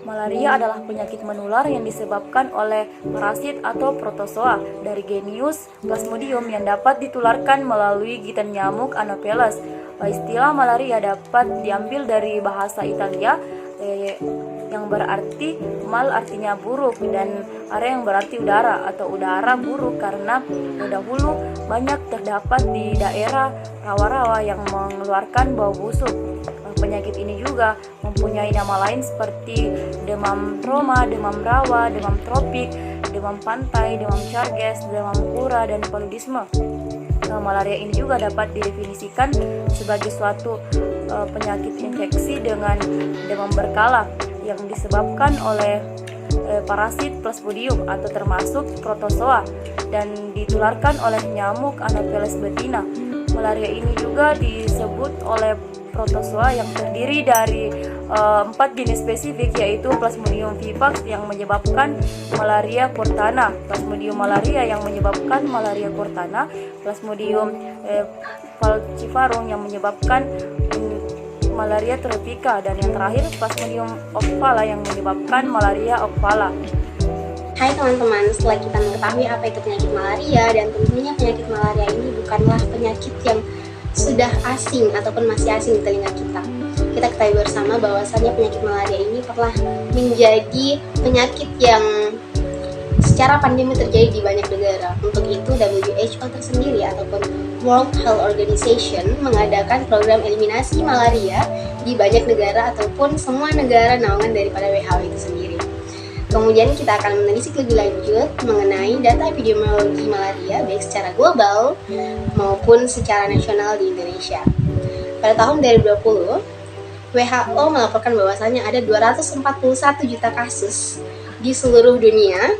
Malaria adalah penyakit menular yang disebabkan oleh parasit atau protozoa dari genus Plasmodium yang dapat ditularkan melalui gigitan nyamuk Anopheles. Istilah malaria dapat diambil dari bahasa Italia yang berarti mal artinya buruk dan area yang berarti udara atau udara buruk karena dahulu banyak terdapat di daerah rawa-rawa yang mengeluarkan bau busuk. Penyakit ini juga mempunyai nama lain seperti demam Roma, demam rawa, demam tropik, demam pantai, demam Charges, demam kura, dan paludisme. Malaria ini juga dapat didefinisikan sebagai suatu penyakit infeksi dengan demam berkala yang disebabkan oleh parasit Plasmodium atau termasuk protozoa dan ditularkan oleh nyamuk Anopheles betina. Malaria ini juga disebut oleh protozoa yang terdiri dari 4 jenis spesifik, yaitu Plasmodium vivax yang menyebabkan malaria cuartana, Plasmodium malaria yang menyebabkan malaria cuartana, Plasmodium falciparum yang menyebabkan malaria tropika, dan yang terakhir Plasmodium ophala yang menyebabkan malaria ophala. Hai teman-teman, setelah kita mengetahui apa itu penyakit malaria, dan tentunya penyakit malaria ini bukanlah penyakit yang sudah asing ataupun masih asing di telinga kita. Kita ketahui bersama bahwasannya penyakit malaria ini telah menjadi penyakit yang secara pandemi terjadi di banyak negara. Untuk itu WHO tersendiri ataupun World Health Organization mengadakan program eliminasi malaria di banyak negara ataupun semua negara naungan daripada WHO itu sendiri. Kemudian kita akan menelisik lebih lanjut mengenai data epidemiologi malaria baik secara global maupun secara nasional di Indonesia. Pada tahun 2020, WHO melaporkan bahwasannya ada 241 juta kasus di seluruh dunia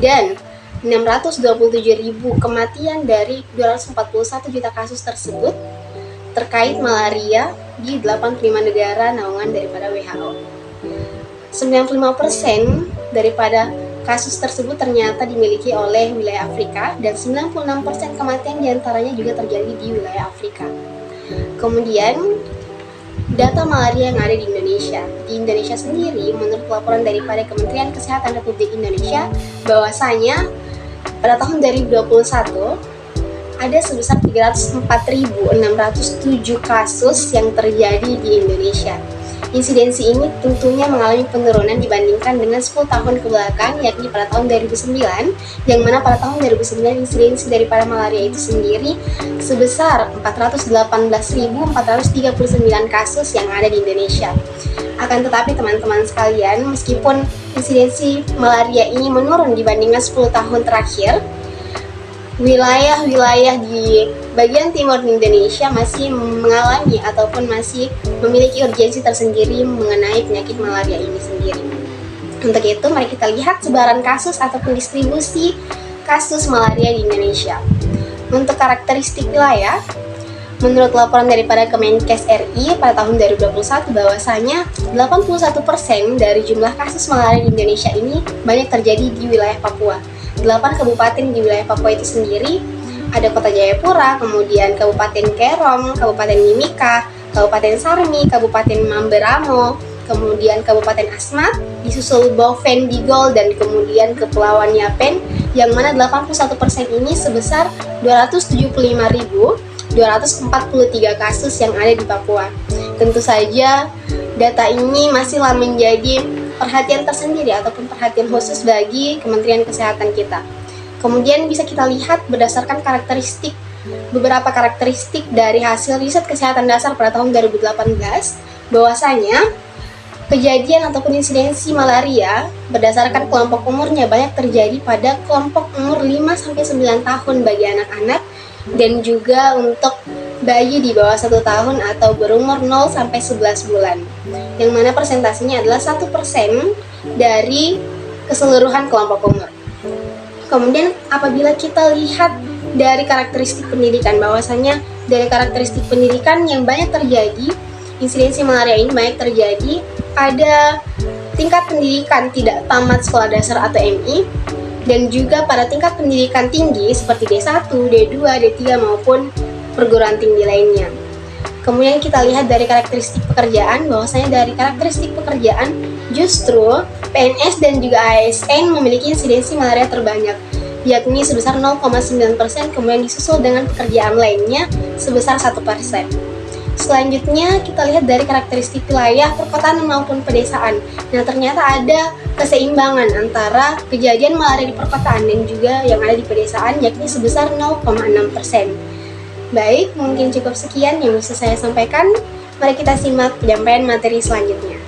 dan 627.000 kematian dari 241 juta kasus tersebut terkait malaria di 85 negara naungan daripada WHO. 95% daripada kasus tersebut ternyata dimiliki oleh wilayah Afrika dan 96% kematian diantaranya juga terjadi di wilayah Afrika. Kemudian data malaria yang ada di Indonesia. Di Indonesia sendiri, menurut laporan daripada Kementerian Kesehatan Republik Indonesia, bahwasanya pada tahun 2021 ada sebesar 304.607 kasus yang terjadi di Indonesia. Insidensi ini tentunya mengalami penurunan dibandingkan dengan 10 tahun ke belakang, yakni pada tahun 2009, yang mana pada tahun 2009 insidensi daripada malaria itu sendiri sebesar 418.439 kasus yang ada di Indonesia. Akan tetapi teman-teman sekalian, meskipun insidensi malaria ini menurun dibandingkan 10 tahun terakhir, wilayah-wilayah di bagian timur Indonesia masih mengalami ataupun masih memiliki urgensi tersendiri mengenai penyakit malaria ini sendiri. Untuk itu, mari kita lihat sebaran kasus ataupun distribusi kasus malaria di Indonesia. Untuk karakteristik wilayah, menurut laporan daripada Kemenkes RI pada tahun 2021 bahwasanya 81% dari jumlah kasus malaria di Indonesia ini banyak terjadi di wilayah Papua. 8 kabupaten di wilayah Papua itu sendiri, ada Kota Jayapura, kemudian Kabupaten Kerom, Kabupaten Mimika, Kabupaten Sarmi, Kabupaten Mamberamo, kemudian Kabupaten Asmat, disusul Boven, Digol, dan kemudian Kepulauan Yapen, yang mana 81% ini sebesar 275.243 kasus yang ada di Papua. Tentu saja data ini masihlah menjadi perhatian tersendiri ataupun perhatian khusus bagi Kementerian Kesehatan kita. Kemudian bisa kita lihat berdasarkan beberapa karakteristik dari hasil riset kesehatan dasar pada tahun 2018 bahwasanya kejadian ataupun insidensi malaria berdasarkan kelompok umurnya banyak terjadi pada kelompok umur 5-9 tahun bagi anak-anak dan juga untuk bayi di bawah 1 tahun atau berumur 0-11 bulan, yang mana persentasinya adalah 1% dari keseluruhan kelompok umur. Kemudian apabila kita lihat dari karakteristik pendidikan, bahwasanya dari karakteristik pendidikan yang banyak terjadi, insidensi malaria ini banyak terjadi pada tingkat pendidikan tidak tamat sekolah dasar atau MI, dan juga pada tingkat pendidikan tinggi seperti D1, D2, D3 maupun perguruan tinggi lainnya. Kemudian kita lihat dari karakteristik pekerjaan, bahwasanya dari karakteristik pekerjaan Justru, PNS dan juga ASN memiliki insidensi malaria terbanyak, yakni sebesar 0,9%, kemudian disusul dengan pekerjaan lainnya sebesar 1%. Selanjutnya, kita lihat dari karakteristik wilayah perkotaan maupun pedesaan. Nah, ternyata ada keseimbangan antara kejadian malaria di perkotaan dan juga yang ada di pedesaan, yakni sebesar 0,6%. Baik, mungkin cukup sekian yang bisa saya sampaikan. Mari kita simak penyampaian materi selanjutnya.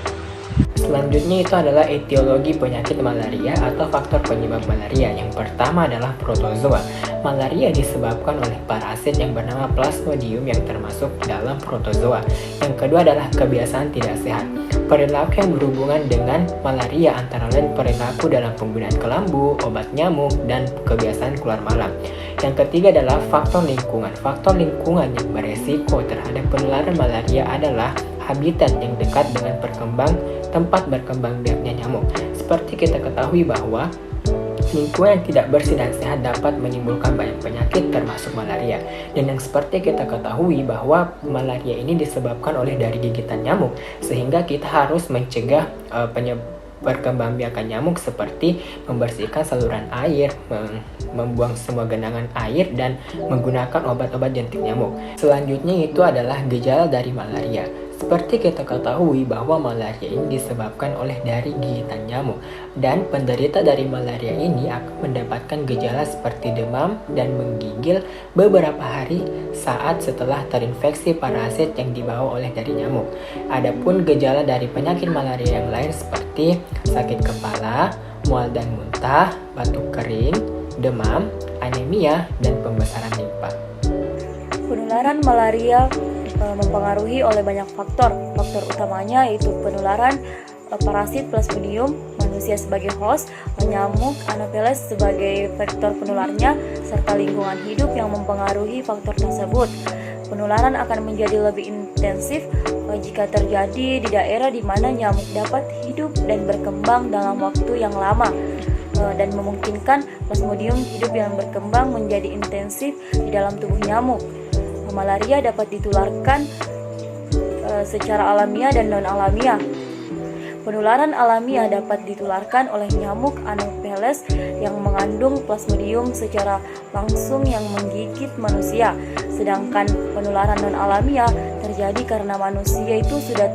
Selanjutnya itu adalah etiologi penyakit malaria atau faktor penyebab malaria. Yang pertama adalah protozoa. Malaria disebabkan oleh parasit yang bernama Plasmodium yang termasuk dalam protozoa. Yang kedua adalah kebiasaan tidak sehat. Perilaku yang berhubungan dengan malaria antara lain perilaku dalam penggunaan kelambu, obat nyamuk, dan kebiasaan keluar malam. Yang ketiga adalah faktor lingkungan. Faktor lingkungan yang beresiko terhadap penularan malaria adalah habitat yang dekat dengan tempat berkembang biaknya nyamuk. Seperti kita ketahui bahwa lingkungan yang tidak bersih dan sehat dapat menimbulkan banyak penyakit termasuk malaria. Dan yang seperti kita ketahui bahwa malaria ini disebabkan oleh dari gigitan nyamuk, sehingga kita harus mencegah perkembangbiakan nyamuk seperti membersihkan saluran air, membuang semua genangan air, dan menggunakan obat-obat jentik nyamuk. Selanjutnya itu adalah gejala dari malaria. Seperti kita ketahui bahwa malaria ini disebabkan oleh dari gigitan nyamuk, dan penderita dari malaria ini akan mendapatkan gejala seperti demam dan menggigil beberapa hari saat setelah terinfeksi parasit yang dibawa oleh dari nyamuk. Adapun gejala dari penyakit malaria yang lain seperti sakit kepala, mual dan muntah, batuk kering, demam, anemia, dan pembesaran limpa. Penularan malaria mempengaruhi oleh banyak faktor. Faktor utamanya yaitu penularan parasit Plasmodium, manusia sebagai host, nyamuk Anopheles sebagai vektor penularnya, serta lingkungan hidup yang mempengaruhi faktor tersebut. Penularan akan menjadi lebih intensif jika terjadi di daerah di mana nyamuk dapat hidup dan berkembang dalam waktu yang lama, dan memungkinkan Plasmodium hidup yang berkembang menjadi intensif di dalam tubuh nyamuk. Malaria dapat ditularkan secara alamiah dan non-alamiah. Penularan alamiah dapat ditularkan oleh nyamuk Anopheles yang mengandung Plasmodium secara langsung yang menggigit manusia. Sedangkan penularan non-alamiah terjadi karena manusia itu sudah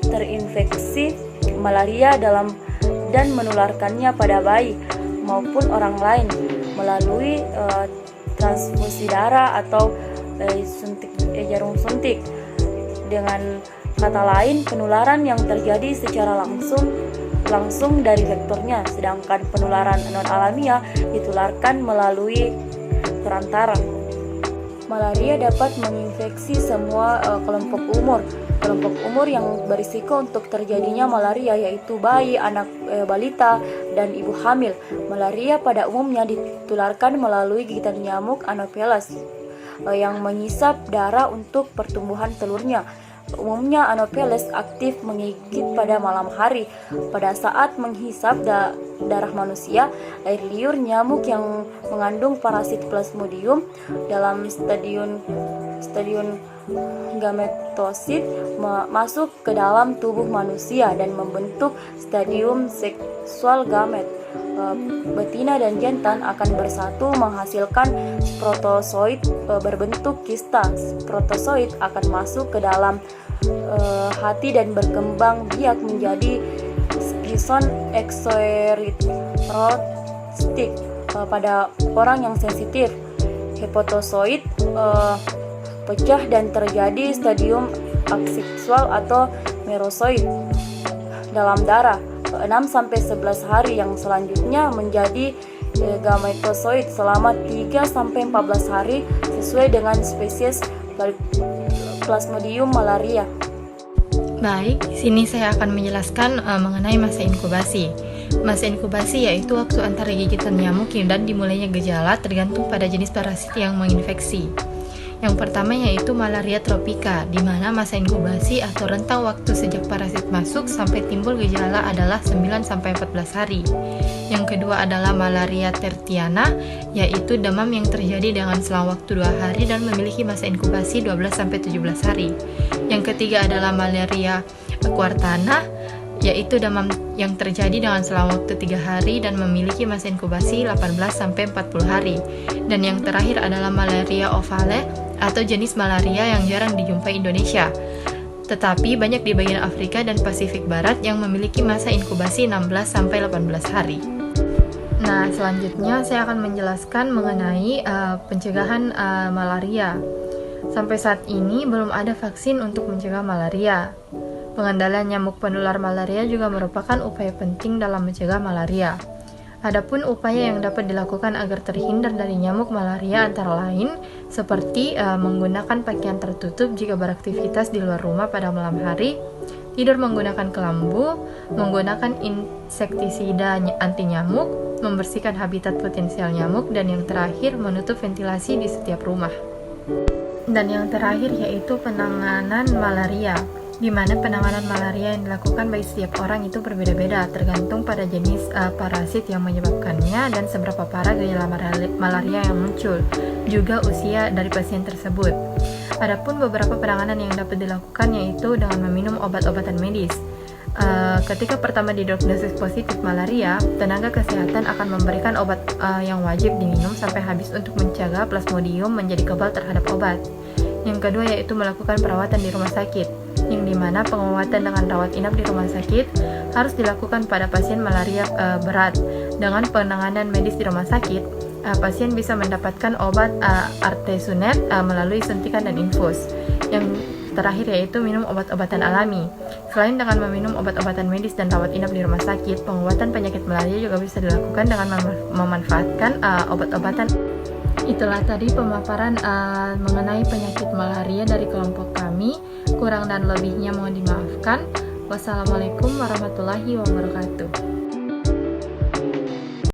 terinfeksi malaria dan menularkannya pada bayi maupun orang lain melalui transfusi darah atau jarum suntik. Dengan kata lain, penularan yang terjadi secara langsung dari vektornya, sedangkan penularan non-alamiah ditularkan melalui perantara. Malaria dapat menginfeksi semua kelompok umur. Kelompok umur yang berisiko untuk terjadinya malaria yaitu bayi, anak balita, dan ibu hamil. Malaria pada umumnya ditularkan melalui gigitan nyamuk Anopheles yang mengisap darah untuk pertumbuhan telurnya. Umumnya Anopheles aktif menggigit pada malam hari. Pada saat menghisap darah manusia, air liur nyamuk yang mengandung parasit Plasmodium dalam stadion gametosit masuk ke dalam tubuh manusia dan membentuk stadium seksual gamet. Betina dan jantan akan bersatu menghasilkan protozoid berbentuk kista. Protozoid akan masuk ke dalam hati dan berkembang biak menjadi skison exoerythrocytic. Pada orang yang sensitif, hepatozoid pecah dan terjadi stadium aseksual atau merozoid dalam darah. 6-11 hari yang selanjutnya menjadi gametozoid selama 3-14 hari sesuai dengan spesies Plasmodium malaria. Baik, sini saya akan menjelaskan mengenai masa inkubasi. Masa inkubasi yaitu waktu antara gigitan nyamuk dan dimulainya gejala tergantung pada jenis parasit yang menginfeksi. Yang pertama yaitu malaria tropika, di mana masa inkubasi atau rentang waktu sejak parasit masuk sampai timbul gejala adalah 9-14 hari. Yang kedua adalah malaria tertiana, yaitu demam yang terjadi dengan selang waktu 2 hari dan memiliki masa inkubasi 12-17 hari. Yang ketiga adalah malaria Quartana, yaitu demam yang terjadi dengan selama waktu 3 hari dan memiliki masa inkubasi 18-40 hari. Dan yang terakhir adalah malaria ovale atau jenis malaria yang jarang dijumpai Indonesia. Tetapi banyak di bagian Afrika dan Pasifik Barat yang memiliki masa inkubasi 16-18 hari. Nah, selanjutnya saya akan menjelaskan mengenai pencegahan malaria. Sampai saat ini belum ada vaksin untuk mencegah malaria. Pengendalian nyamuk penular malaria juga merupakan upaya penting dalam mencegah malaria. Adapun upaya yang dapat dilakukan agar terhindar dari nyamuk malaria antara lain seperti menggunakan pakaian tertutup jika beraktivitas di luar rumah pada malam hari, tidur menggunakan kelambu, menggunakan insektisida anti nyamuk, membersihkan habitat potensial nyamuk, dan yang terakhir menutup ventilasi di setiap rumah. Dan yang terakhir yaitu penanganan malaria, di mana penanganan malaria yang dilakukan bagi setiap orang itu berbeda-beda tergantung pada jenis parasit yang menyebabkannya dan seberapa parah gejala malaria yang muncul, juga usia dari pasien tersebut. Adapun beberapa penanganan yang dapat dilakukan yaitu dengan meminum obat-obatan medis. Ketika pertama didiagnosis positif malaria, tenaga kesehatan akan memberikan obat yang wajib diminum sampai habis untuk mencegah Plasmodium menjadi kebal terhadap obat. Yang kedua yaitu melakukan perawatan di rumah sakit, yang dimana pengobatan dengan rawat inap di rumah sakit harus dilakukan pada pasien malaria berat. Dengan penanganan medis di rumah sakit, pasien bisa mendapatkan obat artesunate melalui suntikan dan infus. Yang terakhir yaitu minum obat-obatan alami. Selain dengan meminum obat-obatan medis dan rawat inap di rumah sakit, pengobatan penyakit malaria juga bisa dilakukan dengan memanfaatkan obat-obatan. Itulah tadi pemaparan mengenai penyakit malaria dari kelompok kami. Kurang dan lebihnya mohon dimaafkan. Wassalamualaikum warahmatullahi wabarakatuh.